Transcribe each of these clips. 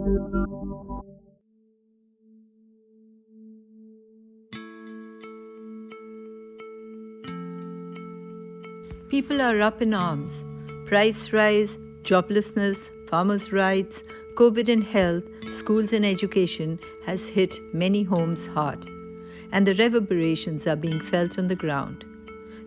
People are up in arms. Price rise, joblessness, farmers' rights, COVID and health, schools and education has hit many homes hard, and the reverberations are being felt on the ground.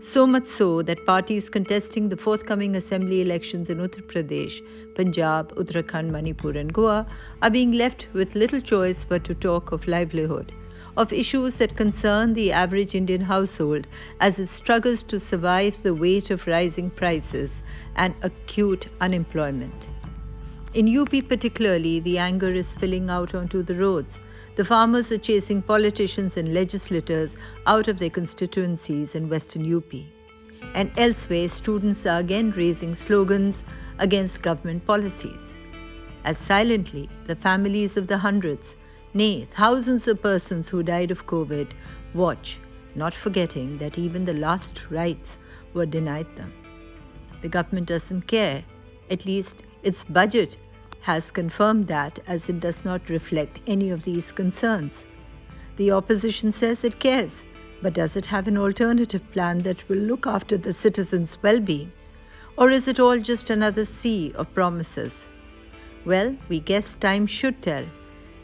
So much so that parties contesting the forthcoming assembly elections in Uttar Pradesh, Punjab, Uttarakhand, Manipur, and Goa are being left with little choice but to talk of livelihood, of issues that concern the average Indian household as it struggles to survive the weight of rising prices and acute unemployment. In UP particularly, the anger is spilling out onto the roads. The farmers are chasing politicians and legislators out of their constituencies in western UP. And elsewhere, students are again raising slogans against government policies. As silently, the families of the hundreds, nay, thousands of persons who died of COVID watch, not forgetting that even the last rites were denied them. The government doesn't care. At least its budget has confirmed that, as it does not reflect any of these concerns. The opposition says it cares, but does it have an alternative plan that will look after the citizens' well-being? Or is it all just another sea of promises? Well, we guess time should tell,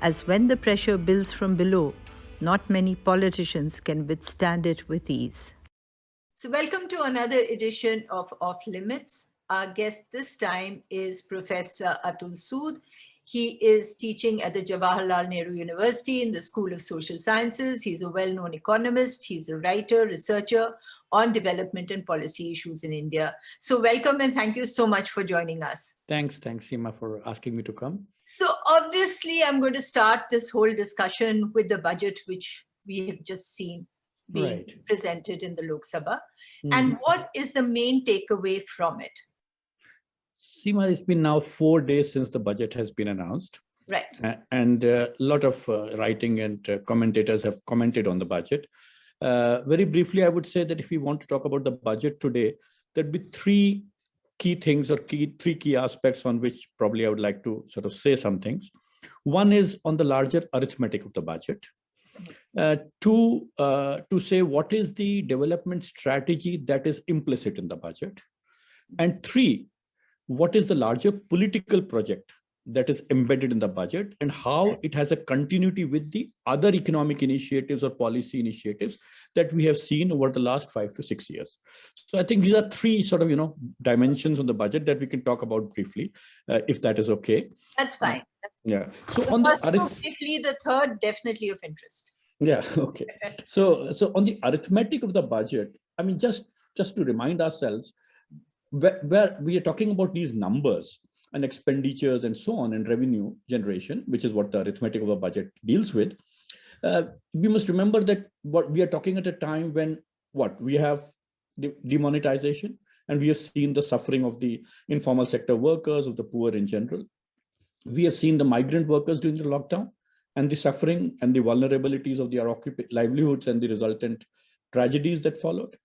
as when the pressure builds from below, not many politicians can withstand it with ease. So, welcome to another edition of Off Limits. Our guest this time is Professor Atul Sood. He is teaching at the Jawaharlal Nehru University in the School of Social Sciences. He's a well-known economist. He's a writer, researcher on development and policy issues in India. So welcome and thank you so much for joining us. Thanks, Seema, for asking me to come. So obviously, I'm going to start this whole discussion with the budget, which we have just seen being presented in the Lok Sabha. And what is the main takeaway from it? Seema, it's been now 4 days since the budget has been announced. Right. And a lot of writing and commentators have commented on the budget. Very briefly, I would say that if we want to talk about the budget today, there'd be three key things or three key aspects on which probably I would like to sort of say some things. One is on the larger arithmetic of the budget. Two, to say what is the development strategy that is implicit in the budget. And three, what is the larger political project that is embedded in the budget and how it has a continuity with the other economic initiatives or policy initiatives that we have seen over the last 5 to 6 years. So I think these are three sort of, dimensions on the budget that we can talk about briefly, if that is okay. That's fine. Yeah. So on the briefly, the third definitely of interest. Yeah. Okay. So on the arithmetic of the budget, I mean, just to remind ourselves, where we are talking about these numbers and expenditures and so on and revenue generation, which is what the arithmetic of the budget deals with, we must remember that what we are talking at a time when we have demonetization and we have seen the suffering of the informal sector workers, of the poor in general. We have seen the migrant workers during the lockdown and the suffering and the vulnerabilities of their livelihoods and the resultant tragedies that followed.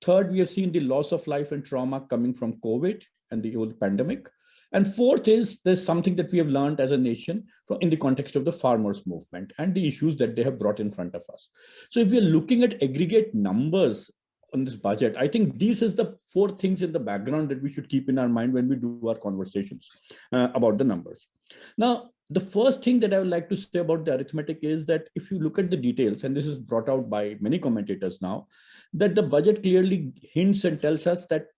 Third, we have seen the loss of life and trauma coming from COVID and the whole pandemic. And fourth is there's something that we have learned as a nation in the context of the farmers movement and the issues that they have brought in front of us. So if we're looking at aggregate numbers on this budget, I think these is the four things in the background that we should keep in our mind when we do our conversations about the numbers. Now, the first thing that I would like to say about the arithmetic is that if you look at the details, and this is brought out by many commentators now, that the budget clearly hints and tells us that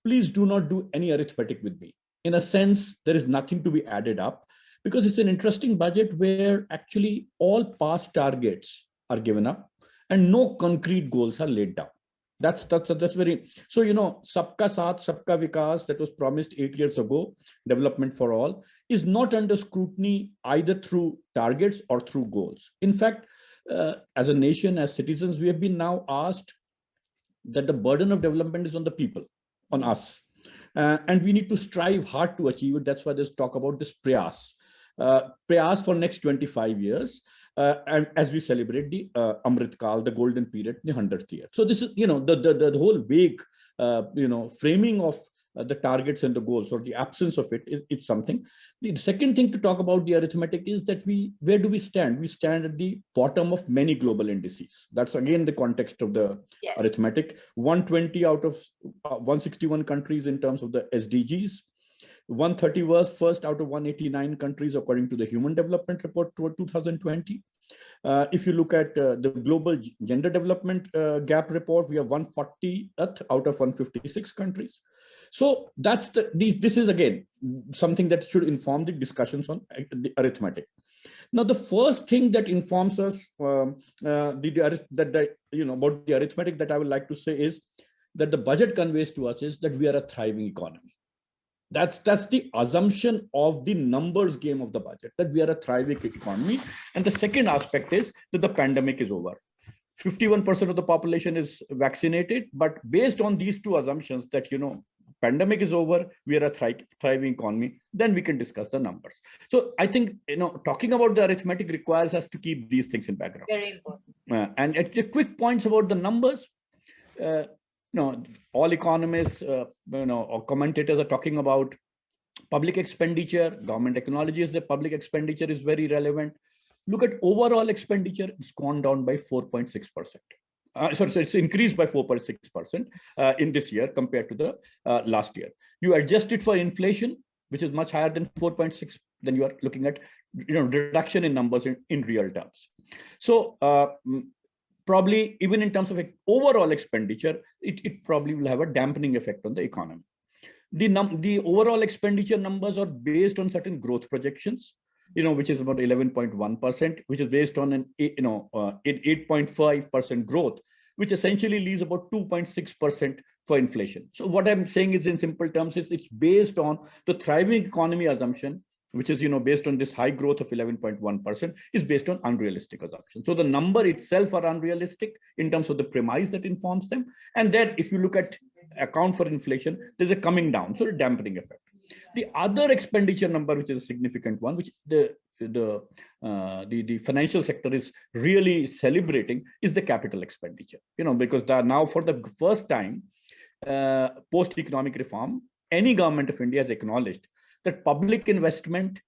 please do not do any arithmetic with me. In a sense, there is nothing to be added up because it's an interesting budget where actually all past targets are given up and no concrete goals are laid down. That's very, so, Sabka Saath, Sabka Vikas that was promised 8 years ago, development for all, is not under scrutiny either through targets or through goals. In fact, as a nation, as citizens, we have been now asked that the burden of development is on the people, on us. And we need to strive hard to achieve it. That's why there's talk about this prayas for next 25 years. And as we celebrate the Amrit Kal, the golden period, the 100th year. So this is, the whole vague, framing of the targets and the goals, or the absence of it is something. The second thing to talk about the arithmetic is that where do we stand? We stand at the bottom of many global indices. That's again the context of the arithmetic. 120 out of 161 countries in terms of the SDGs. 131st out of 189 countries according to the Human Development Report toward 2020. If you look at the Global Gender Development Gap Report, we are 140th out of 156 countries. So that's this is again something that should inform the discussions on the arithmetic. Now, the first thing that informs us about the arithmetic that I would like to say is that the budget conveys to us is that we are a thriving economy. That's the assumption of the numbers game of the budget, that we are a thriving economy. And the second aspect is that the pandemic is over. 51% of the population is vaccinated, but based on these two assumptions that, pandemic is over, we are a thriving economy, then we can discuss the numbers. So I think, talking about the arithmetic requires us to keep these things in background. Very important. And a quick points about the numbers. All economists, or commentators are talking about public expenditure. Government acknowledges that public expenditure is very relevant. Look at overall expenditure; it's gone down by 4.6%. So it's increased by 4.6% in this year compared to the last year. You adjust it for inflation, which is much higher than 4.6. Then you are looking at reduction in numbers in real terms. So probably even in terms of overall expenditure, it probably will have a dampening effect on the economy. The overall expenditure numbers are based on certain growth projections, which is about 11.1%, which is based on an 8.5% growth, which essentially leaves about 2.6% for inflation. So what I'm saying is, in simple terms, is it's based on the thriving economy assumption, which is based on this high growth of 11.1%, is based on unrealistic assumptions. So the number itself are unrealistic in terms of the premise that informs them. And then if you look at account for inflation, there's a coming down, so a dampening effect. The other expenditure number, which is a significant one, which the financial sector is really celebrating, is the capital expenditure. Because now for the first time, post economic reform, any government of India has acknowledged that public investment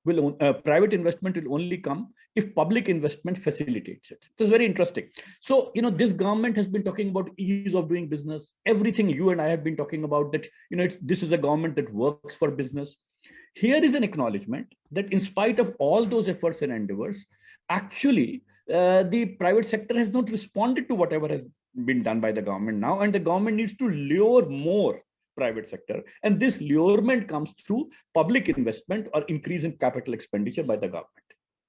private investment will only come if public investment facilitates it. It's very interesting. So, this government has been talking about ease of doing business. Everything you and I have been talking about, that, this is a government that works for business. Here is an acknowledgement that in spite of all those efforts and endeavors, actually, the private sector has not responded to whatever has been done by the government now, and the government needs to lure more private sector, and this lurement comes through public investment or increase in capital expenditure by the government.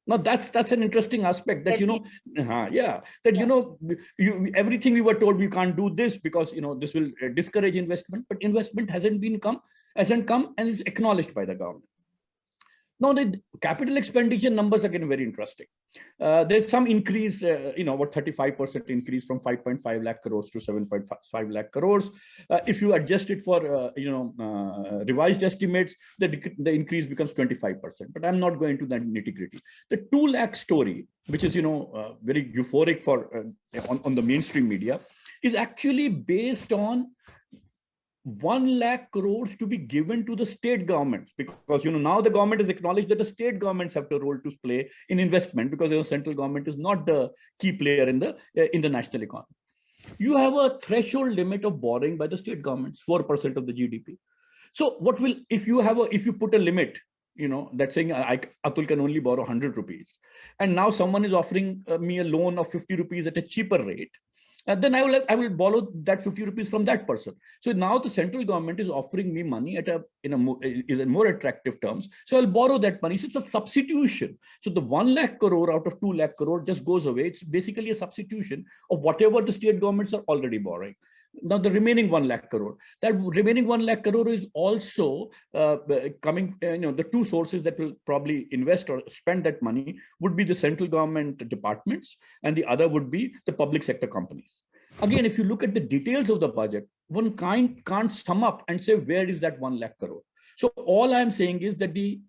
Now that's an interesting aspect that everything we were told we can't do this because this will discourage investment, but investment hasn't come and is acknowledged by the government. Now, the capital expenditure numbers are getting very interesting. There's some increase, about 35% increase from 5.5 lakh crores to 7.5 lakh crores. If you adjust it for, revised estimates, the increase becomes 25%. But I'm not going to that nitty-gritty. The 2 lakh story, which is, very euphoric for on the mainstream media, is actually based on 1 lakh crores to be given to the state governments, because now the government has acknowledged that the state governments have a role to play in investment, because central government is not the key player in the national economy. You have a threshold limit of borrowing by the state governments, 4% of the GDP. So what will, if you put a limit, that's saying Atul can only borrow 100 rupees, and now someone is offering me a loan of 50 rupees at a cheaper rate, then I will borrow that 50 rupees from that person. So now the central government is offering me money in more attractive terms. So I'll borrow that money. So it's a substitution. So the 1 lakh crore out of 2 lakh crore just goes away. It's basically a substitution of whatever the state governments are already borrowing. Now the remaining 1 lakh crore, that remaining 1 lakh crore is also coming, the two sources that will probably invest or spend that money would be the central government departments, and the other would be the public sector companies. Again, if you look at the details of the budget, one can't sum up and say, where is that 1 lakh crore? So all I'm saying is that the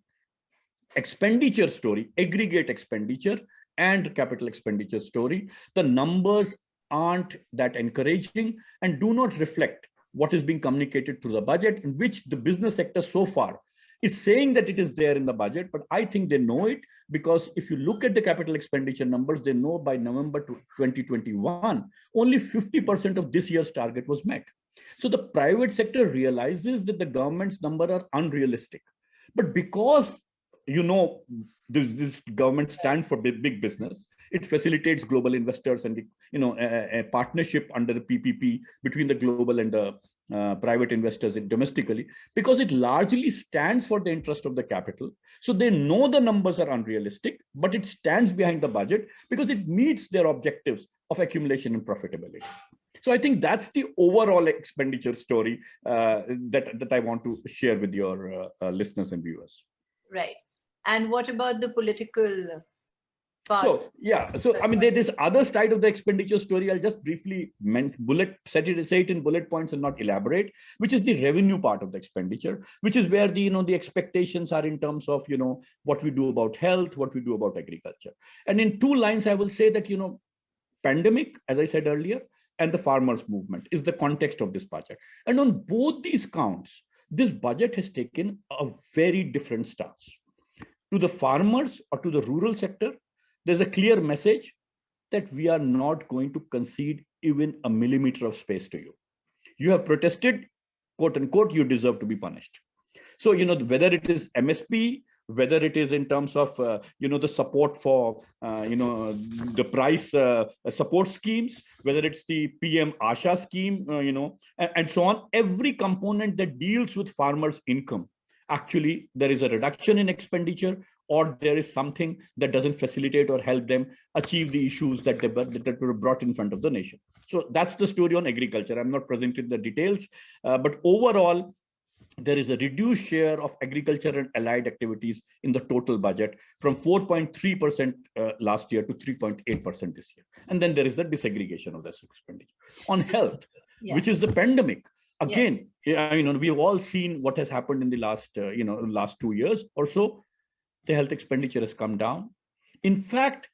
expenditure story, aggregate expenditure and capital expenditure story, the numbers aren't that encouraging and do not reflect what is being communicated through the budget, in which the business sector so far is saying that it is there in the budget, but I think they know it, because if you look at the capital expenditure numbers, they know by November 2021, only 50% of this year's target was met. So the private sector realizes that the government's numbers are unrealistic. But because, this government stands for big business, it facilitates global investors and a partnership under the PPP between the global and the private investors domestically, because it largely stands for the interest of the capital. So they know the numbers are unrealistic, but it stands behind the budget because it meets their objectives of accumulation and profitability. So I think that's the overall expenditure story that I want to share with your listeners and viewers. Right. And what about the political part? So, yeah, so I mean, there's other side of the expenditure story. I'll just briefly say it in bullet points and not elaborate, which is the revenue part of the expenditure, which is where the expectations are in terms of, what we do about health, what we do about agriculture. And in 2 lines, I will say that, pandemic, as I said earlier, and the farmers movement is the context of this budget. And on both these counts, this budget has taken a very different stance. To the farmers or to the rural sector, there's a clear message that we are not going to concede even a millimeter of space to you. You have protested, quote unquote, you deserve to be punished. So, whether it is MSP, whether it is in terms of, the support for, the price support schemes, whether it's the PM Asha scheme, and so on, every component that deals with farmers' income, actually, there is a reduction in expenditure, or there is something that doesn't facilitate or help them achieve the issues that were brought in front of the nation. So that's the story on agriculture. I'm not presenting the details, but overall, there is a reduced share of agriculture and allied activities in the total budget from 4.3% last year to 3.8% this year. And then there is the disaggregation of this expenditure. On health, which is the pandemic, again, we've all seen what has happened in the last 2 years or so. The health expenditure has come down. In fact,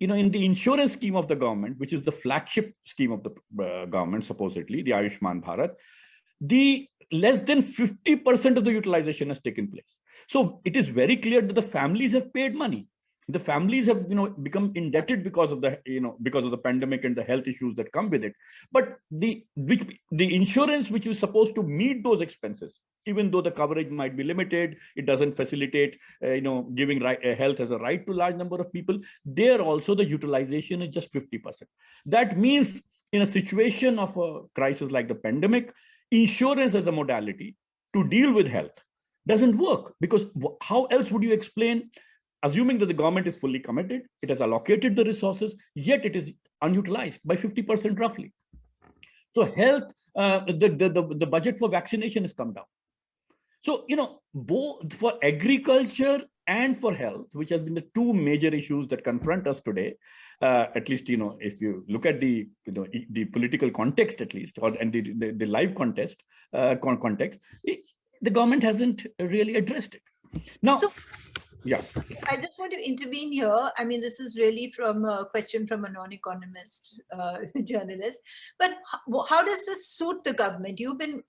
in the insurance scheme of the government, which is the flagship scheme of the government, supposedly, the Ayushman Bharat, the less than 50% of the utilization has taken place. So it is very clear that the families have paid money. The families have, become indebted because of the pandemic and the health issues that come with it. But the insurance, which is supposed to meet those expenses, even though the coverage might be limited, it doesn't facilitate, giving health as a right to a large number of people. There also the utilization is just 50%. That means in a situation of a crisis like the pandemic, insurance as a modality to deal with health doesn't work, because how else would you explain, assuming that the government is fully committed, it has allocated the resources, yet it is unutilized by 50% roughly. So health, the budget for vaccination has come down. So, both for agriculture and for health, which has been the 2 major issues that confront us today, at least, if you look at the political context, at least, and the live context, the government hasn't really addressed it. Now, yeah. I just want to intervene here. I mean, this is really from a question from a non-economist journalist. But how does this suit the government? You've been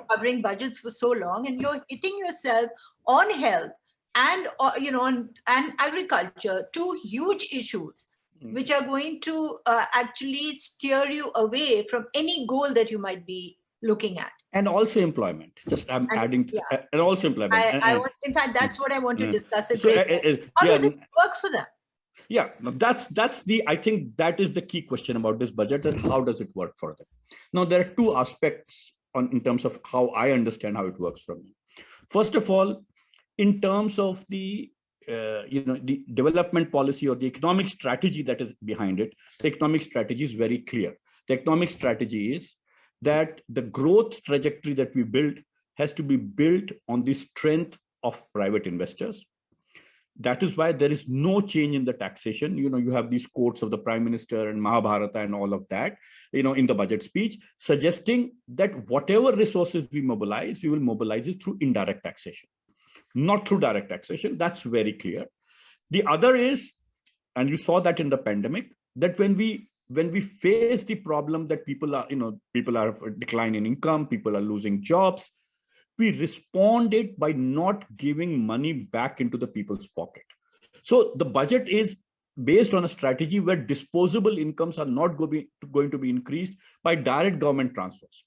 covering budgets for so long, and you're hitting yourself on health and and agriculture, 2 huge issues which are going to actually steer you away from any goal that you might be looking at. And also employment. Adding, and also employment. In fact, that's what I want to discuss. How does it work for them? Yeah, no, I think that is the key question about this budget, and how does it work for them? Now, there are 2 aspects in terms of how I understand how it works for me. First of all, in terms of the the development policy or the economic strategy that is behind it, the economic strategy is very clear. The economic strategy is that the growth trajectory that we build has to be built on the strength of private investors. That is why there is no change in the taxation. You have these quotes of the Prime Minister and Mahabharata and all of that, in the budget speech, suggesting that whatever resources we will mobilize it through indirect taxation, not through direct taxation. That's very clear. The other is, and you saw that in the pandemic, that when we when we face the problem that people are decline in income, people are losing jobs, we respond it by not giving money back into the people's pocket. So the budget is based on a strategy where disposable incomes are not going to be increased by direct government transfers.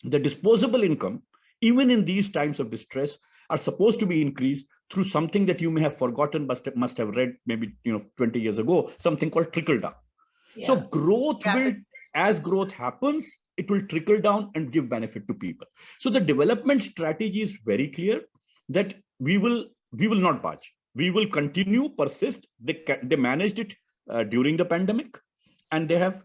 The disposable income, even in these times of distress, are supposed to be increased through something that you may have forgotten, but must have read maybe 20 years ago, something called trickle down. Yeah. So growth will, as growth happens, it will trickle down and give benefit to people. So the development strategy is very clear that we will not budge. We will continue, persist. They managed it during the pandemic, and they have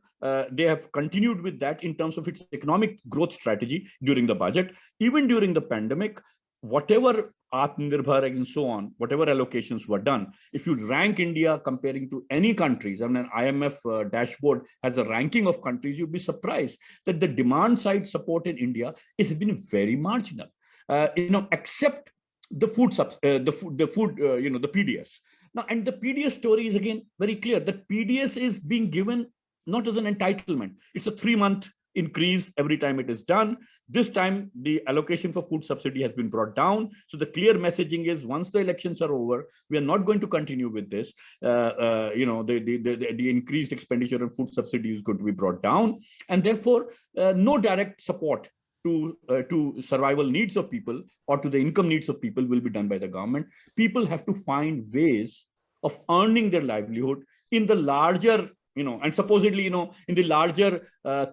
continued with that in terms of its economic growth strategy during the budget. Even during the pandemic, whatever Atmanirbhar and so on, whatever allocations were done, if you rank India comparing to any countries, I mean, an IMF dashboard has a ranking of countries, you'd be surprised that the demand side support in India has been very marginal, except the the PDS. Now, and the PDS story is again very clear that PDS is being given not as an entitlement. It's a 3-month increase every time it is done. This time, the allocation for food subsidy has been brought down. So the clear messaging is, once the elections are over, we are not going to continue with this. The increased expenditure on food subsidy is going to be brought down, and therefore, no direct support to survival needs of people or to the income needs of people will be done by the government. People have to find ways of earning their livelihood in the larger, and supposedly, in the larger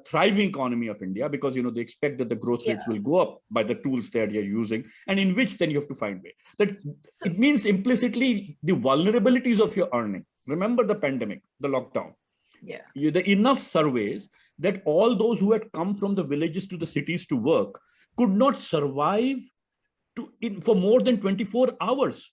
thriving economy of India, because, they expect that the growth rates will go up by the tools that you're using, and in which then you have to find way. That it means implicitly the vulnerabilities of your earning. Remember the pandemic, the lockdown. Yeah. The enough surveys that all those who had come from the villages to the cities to work could not survive for more than 24 hours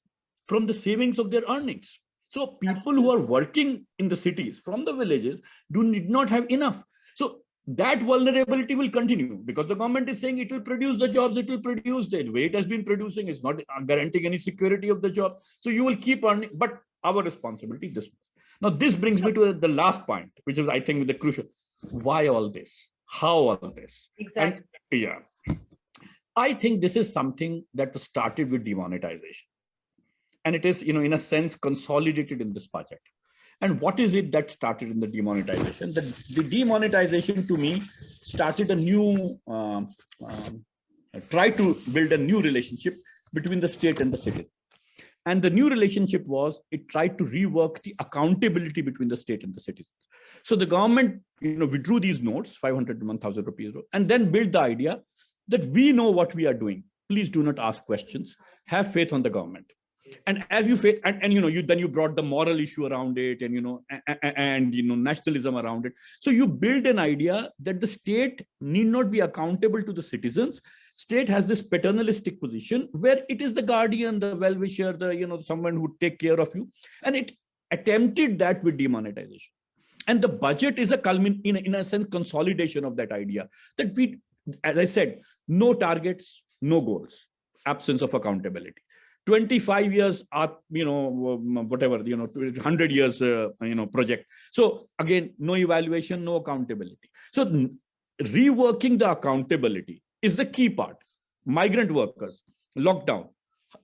from the savings of their earnings. So people who are working in the cities from the villages did not have enough. So that vulnerability will continue because the government is saying it will produce the jobs, it will produce the way it has been producing. It's not guaranteeing any security of the job. So you will keep earning, but our responsibility this much. Now, this brings me to the last point, which is, I think, the crucial. Why all this? How all this? Exactly. And, yeah. I think this is something that started with demonetization. And it is, in a sense, consolidated in this budget. And what is it that started in the demonetization? The demonetization, to me, started a new, tried to build a new relationship between the state and the citizen. And the new relationship was, it tried to rework the accountability between the state and the citizens. So the government, withdrew these notes, 500 to 1,000 rupees, and then built the idea that we know what we are doing. Please do not ask questions. Have faith on the government. And as you faith, and you brought the moral issue around it, and nationalism around it. So you build an idea that the state need not be accountable to the citizens. State has this paternalistic position where it is the guardian, the well-wisher, someone who take care of you. And it attempted that with demonetization. And the budget is in a sense, consolidation of that idea that we, as I said, no targets, no goals, absence of accountability. 25 years, whatever, 100 years, project. So again, no evaluation, no accountability. So reworking the accountability is the key part. Migrant workers, lockdown.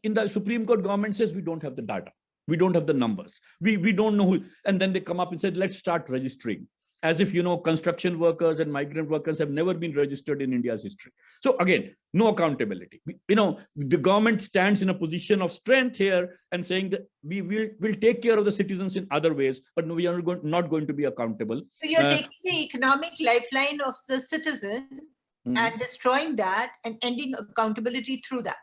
In the Supreme Court, government says we don't have the data. We don't have the numbers. We don't know who. And then they come up and said, let's start registering. As if, construction workers and migrant workers have never been registered in India's history. So again, no accountability. The government stands in a position of strength here and saying that we will take care of the citizens in other ways, but no, we are not going to be accountable. So you're taking the economic lifeline of the citizen and destroying that and ending accountability through that.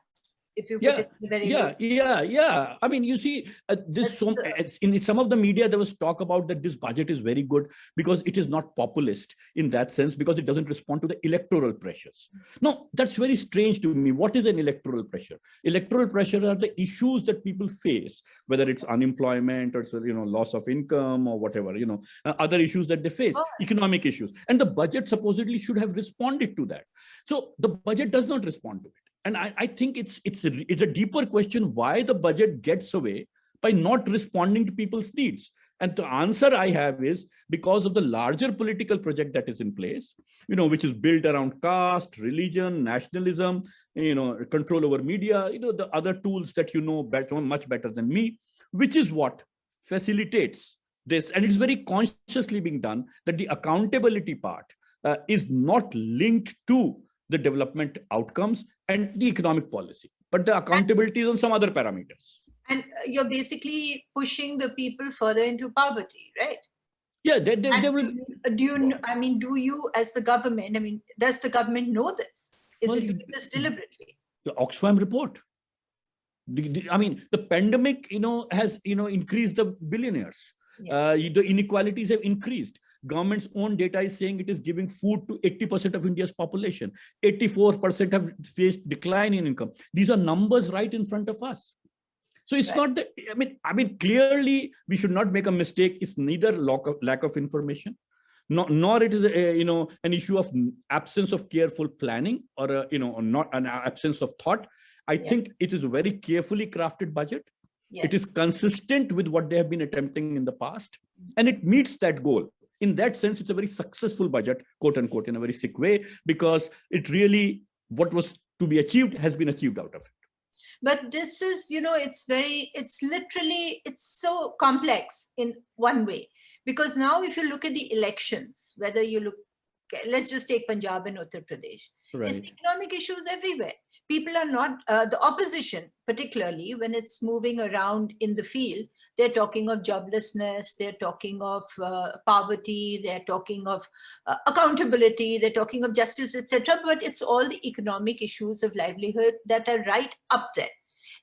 If you put it very yeah. I mean, you see, in some of the media, there was talk about that this budget is very good because it is not populist in that sense, because it doesn't respond to the electoral pressures. No, that's very strange to me. What is an electoral pressure? Electoral pressure are the issues that people face, whether it's unemployment or loss of income or whatever, other issues that they face, economic issues. And the budget supposedly should have responded to that. So the budget does not respond to it. And I think it's a deeper question why the budget gets away by not responding to people's needs. And the answer I have is because of the larger political project that is in place, which is built around caste, religion, nationalism, control over media, the other tools that better, much better than me, which is what facilitates this. And it's very consciously being done that the accountability part is not linked to the development outcomes and the economic policy, but the accountability is on some other parameters. And you're basically pushing the people further into poverty, right? Yeah, they will. Do you as the government, does the government know this? Is it doing this deliberately? The Oxfam report. The pandemic, has, increased the billionaires. Yeah. The inequalities have increased. Government's own data is saying it is giving food to 80% of India's population. 84% have faced decline in income. These are numbers right in front of us. So it's not that, clearly we should not make a mistake. It's neither lack of information, nor it is an issue of absence of careful planning or not an absence of thought. I think it is a very carefully crafted budget. Yes. It is consistent with what they have been attempting in the past, and it meets that goal. In that sense, it's a very successful budget, quote unquote, in a very sick way, because it really, what was to be achieved has been achieved out of it. But this is, it's so complex in one way, because now if you look at the elections, whether you look, let's just take Punjab and Uttar Pradesh, there's economic issues everywhere. People are not, the opposition, particularly when it's moving around in the field, they're talking of joblessness, they're talking of poverty, they're talking of accountability, they're talking of justice, etc. But it's all the economic issues of livelihood that are right up there.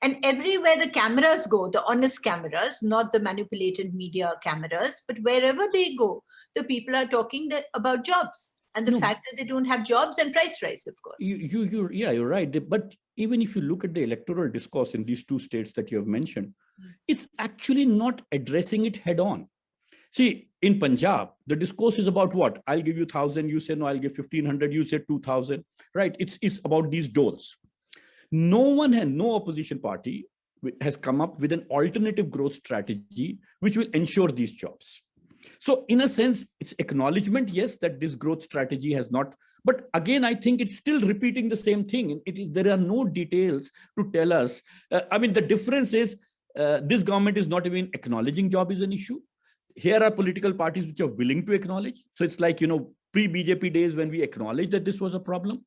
And everywhere the cameras go, the honest cameras, not the manipulated media cameras, but wherever they go, the people are talking about jobs. And the fact that they don't have jobs and price rise, of course. You're right. But even if you look at the electoral discourse in these two states that you have mentioned, it's actually not addressing it head on. See, in Punjab, the discourse is about what? I'll give you 1,000. You say, no, I'll give 1,500. You say 2,000, right? It's about these doles. No opposition party has come up with an alternative growth strategy which will ensure these jobs. So in a sense, it's acknowledgement, yes, that this growth strategy has not, but again, I think it's still repeating the same thing. There are no details to tell us. The difference is this government is not even acknowledging job is an issue. Here are political parties which are willing to acknowledge. So it's like, pre-BJP days when we acknowledged that this was a problem.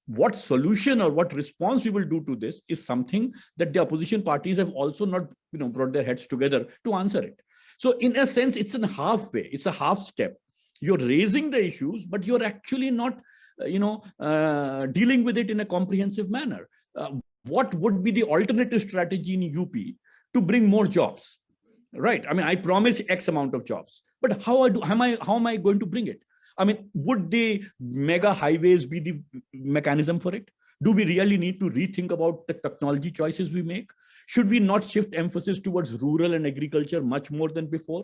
What solution or what response we will do to this is something that the opposition parties have also not, brought their heads together to answer it. So in a sense, it's a halfway, it's a half step. You're raising the issues, but you're actually not, dealing with it in a comprehensive manner. What would be the alternative strategy in UP to bring more jobs? Right. I promise X amount of jobs, but how am I going to bring it? Would the mega highways be the mechanism for it? Do we really need to rethink about the technology choices we make? Should we not shift emphasis towards rural and agriculture much more than before?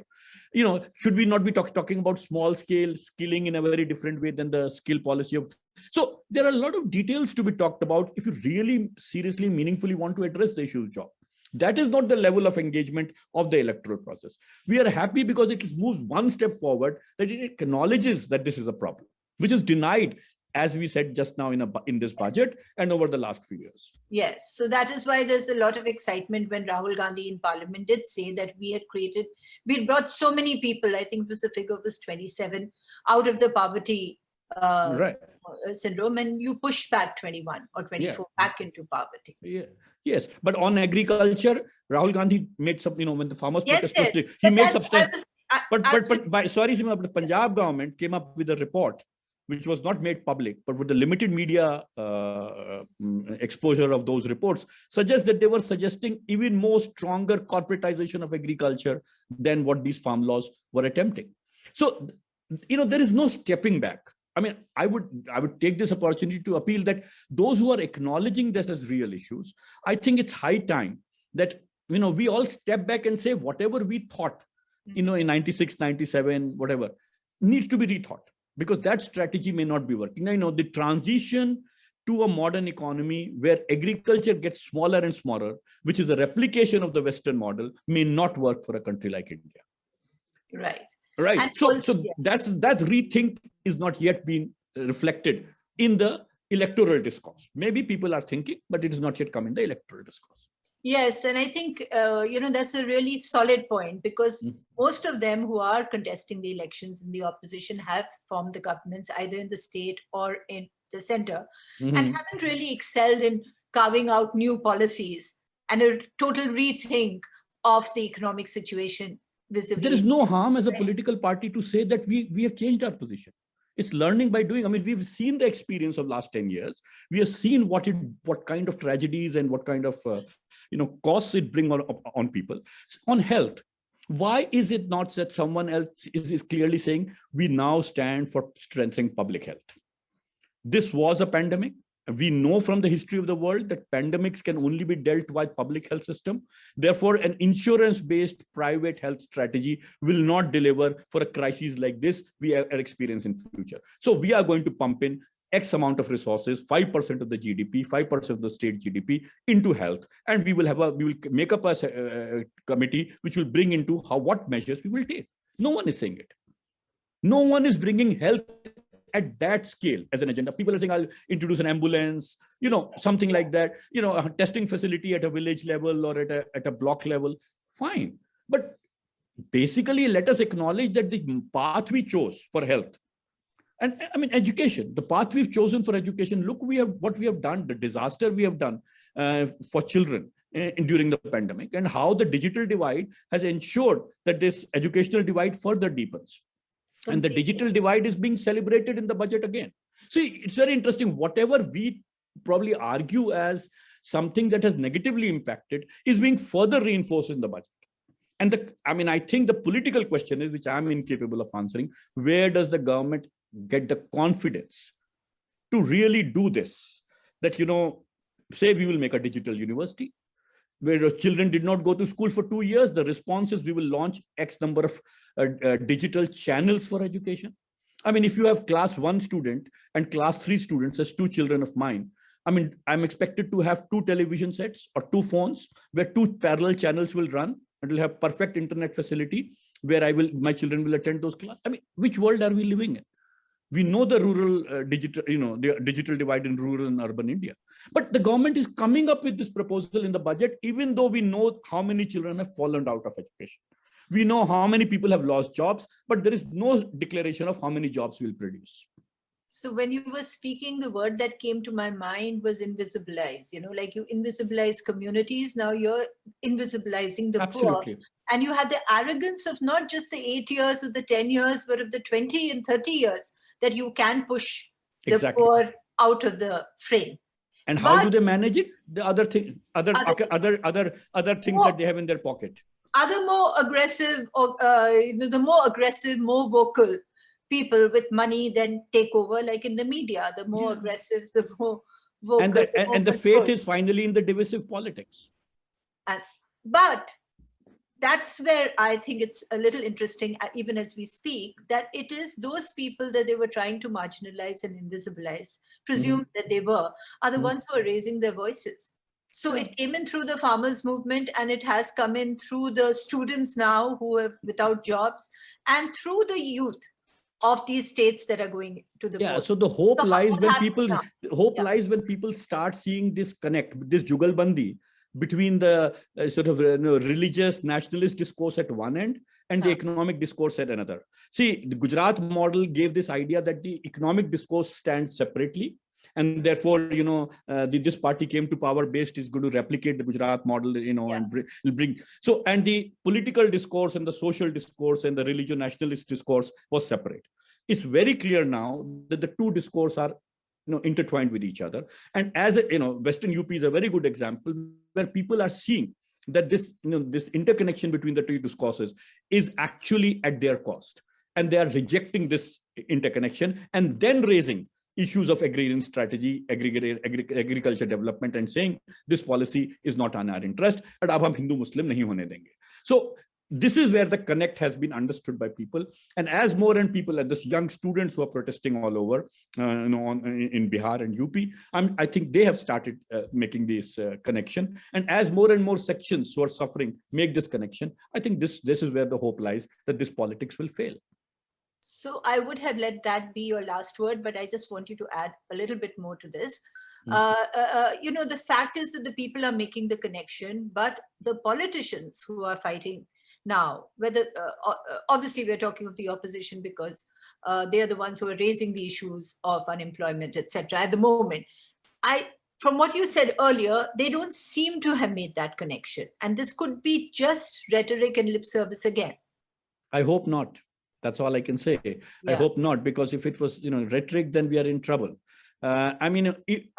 Should we not be talking about small scale skilling in a very different way than the skill policy of? So there are a lot of details to be talked about if you really seriously, meaningfully want to address the issue of job. That is not the level of engagement of the electoral process. We are happy because it moves one step forward, that it acknowledges that this is a problem, which is denied, as we said just now in this budget and over the last few years. Yes, so that is why there's a lot of excitement when Rahul Gandhi in Parliament did say that we had brought so many people, I think the figure was 27, out of the poverty syndrome, and you pushed back 21 or 24 back into poverty. Yeah. Yes, but on agriculture, Rahul Gandhi made some, when the farmers protested, he made substantial. But Seema, the Punjab government came up with a report which was not made public, but with the limited media exposure of those reports, suggests that they were suggesting even more stronger corporatization of agriculture than what these farm laws were attempting. So, there is no stepping back. I would take this opportunity to appeal that those who are acknowledging this as real issues, I think it's high time that, we all step back and say whatever we thought, in 96, 97, whatever, needs to be rethought, because that strategy may not be working. The transition to a modern economy where agriculture gets smaller and smaller, which is a replication of the Western model, may not work for a country like India. Right. Right. And So also, that's rethink is not yet been reflected in the electoral discourse. Maybe people are thinking, but it is not yet come in the electoral discourse. yes, and I think that's a really solid point, because most of them who are contesting the elections in the opposition have formed the governments either in the state or in the center, and haven't really excelled in carving out new policies and a total rethink of the economic situation There is vis-a-vis. no harm as a political party to say that we have changed our position. It's learning by doing. I mean, we've seen the experience of last 10 years. We have seen what kind of tragedies and what kind of costs it bring on people. On health, why is it not that someone else is clearly saying we now stand for strengthening public health? This was a pandemic. We know from the history of the world that pandemics can only be dealt by public health system. Therefore, an insurance-based private health strategy will not deliver for a crisis like this we are experiencing in future. So we are going to pump in X amount of resources, 5% of the GDP, 5% of the state GDP into health, and we will make up a committee which will bring into what measures we will take. No one is saying it. No one is bringing health at that scale as an agenda. People are saying, I'll introduce an ambulance, something like that, a testing facility at a village level or at a block level. Fine. But basically, let us acknowledge that the path we chose for health, and I mean, education, the path we've chosen for education, look, what we have done, the disaster we have done for children during the pandemic, and how the digital divide has ensured that this educational divide further deepens. And the digital divide is being celebrated in the budget again. See, it's very interesting. Whatever we probably argue as something that has negatively impacted is being further reinforced in the budget. And I think the political question is, which I'm incapable of answering, where does the government get the confidence to really do this? That, say we will make a digital university, where children did not go to school for 2 years. The response is we will launch X number of digital channels for education. I mean, if you have class 1 student and class 3 students as 2 children of mine, I mean, I'm expected to have 2 television sets or 2 phones where 2 parallel channels will run, and will have perfect internet facility where my children will attend those classes. I mean, which world are we living in? We know the rural the digital divide in rural and urban India. But the government is coming up with this proposal in the budget, even though we know how many children have fallen out of education. We know how many people have lost jobs, but there is no declaration of how many jobs we'll produce. So when you were speaking, the word that came to my mind was invisibilize. Like you invisibilize communities, now you're invisibilizing the Absolutely. poor. And you had the arrogance of not just the 8 years or the 10 years, but of the 20 and 30 years that you can push the poor out of the frame. And how do they manage it? The other things that they have in their pocket. Other more aggressive, or the more aggressive, more vocal people with money then take over, like in the media. The more aggressive, the more vocal. And the fate is finally in the divisive politics. But that's where I think it's a little interesting, even as we speak, that it is those people that they were trying to marginalize and invisibilize, presume that they were, are the ones who are raising their voices. So it came in through the farmers movement, and it has come in through the students now who are without jobs, and through the youth of these states that are going to the board. So the hope lies when people start seeing this connect, this jugalbandi between the religious nationalist discourse at one end and the economic discourse at another. See, the Gujarat model gave this idea that the economic discourse stands separately, and therefore, this party came to power based is going to replicate the Gujarat model, and bring. So, and the political discourse and the social discourse and the religious nationalist discourse was separate. It's very clear now that the two discourses are intertwined with each other. And as Western UP is a very good example where people are seeing that this interconnection between the two discourses is actually at their cost, and they are rejecting this interconnection and then raising issues of agrarian strategy, agriculture development, and saying this policy is not in our interest, and ab hum Hindu Muslim nahi hone denge. So this is where the connect has been understood by people. And as more and people, like this young students who are protesting all over, in Bihar and UP, I think they have started making this connection. And as more and more sections who are suffering make this connection, I think this is where the hope lies, that this politics will fail. So I would have let that be your last word, but I just want you to add a little bit more to this. The fact is that the people are making the connection, but the politicians who are fighting now, whether obviously we're talking of the opposition because they are the ones who are raising the issues of unemployment, etc. At the moment, from what you said earlier, they don't seem to have made that connection, and this could be just rhetoric and lip service again. I hope not. That's all I can say. Yeah. I hope not, because if it was, rhetoric, then we are in trouble. It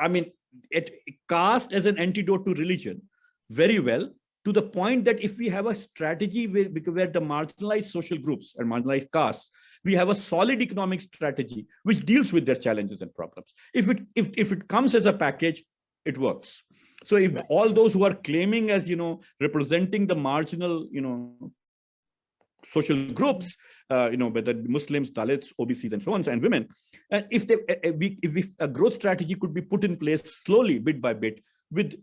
cast as an antidote to religion very well, to the point that if we have a strategy where the marginalized social groups and marginalized castes, we have a solid economic strategy which deals with their challenges and problems. If it comes as a package, it works. So if all those who are claiming as, representing the marginal, social groups, whether Muslims, Dalits, OBCs, and so on, and women, if a growth strategy could be put in place slowly, bit by bit, with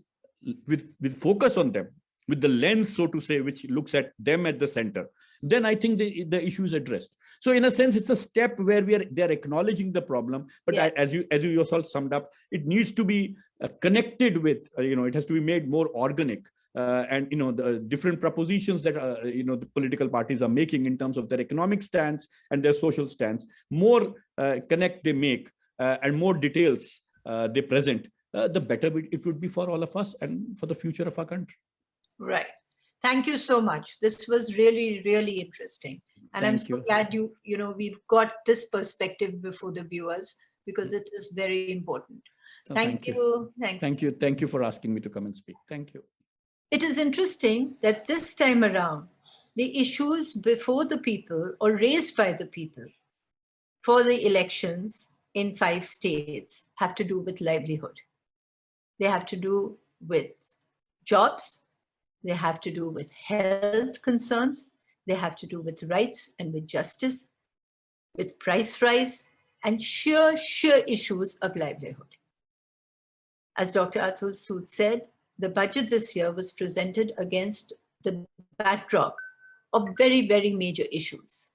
focus on them, with the lens, so to say, which looks at them at the center, then I think the issue is addressed. So in a sense, it's a step where they're acknowledging the problem, but as you yourself summed up, it needs to be connected with, it has to be made more organic. And the different propositions that the political parties are making in terms of their economic stance and their social stance, more connect they make, and more details they present, the better it would be for all of us and for the future of our country. Right. Thank you so much. This was really, really interesting. And I'm so glad we've got this perspective before the viewers, because it is very important. So thank you. Thanks. Thank you for asking me to come and speak. Thank you. It is interesting that this time around, the issues before the people or raised by the people for the elections in 5 states have to do with livelihood. They have to do with jobs. They have to do with health concerns. They have to do with rights and with justice, with price rise, and sheer issues of livelihood. As Dr. Atul Sood said, the budget this year was presented against the backdrop of very, very major issues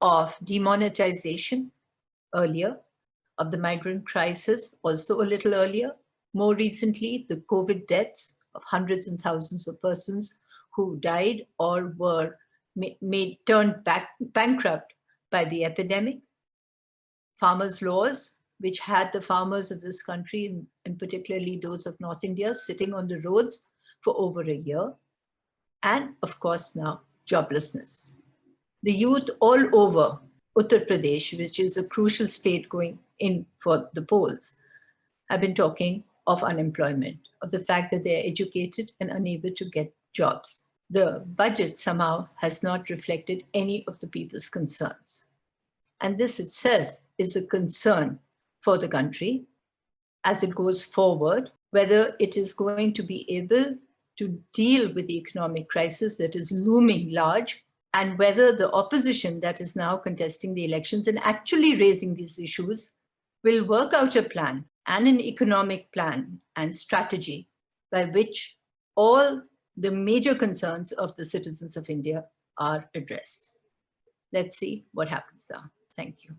of demonetization earlier, of the migrant crisis also a little earlier, more recently, the COVID deaths of hundreds and thousands of persons who died or were turned bankrupt by the epidemic, farmers' laws, which had the farmers of this country, and particularly those of North India, sitting on the roads for over a year. And of course now, joblessness. The youth all over Uttar Pradesh, which is a crucial state going in for the polls, have been talking of unemployment, of the fact that they're educated and unable to get jobs. The budget somehow has not reflected any of the people's concerns. And this itself is a concern for the country as it goes forward, whether it is going to be able to deal with the economic crisis that is looming large, and whether the opposition that is now contesting the elections and actually raising these issues will work out a plan and an economic plan and strategy by which all the major concerns of the citizens of India are addressed. Let's see what happens now. Thank you.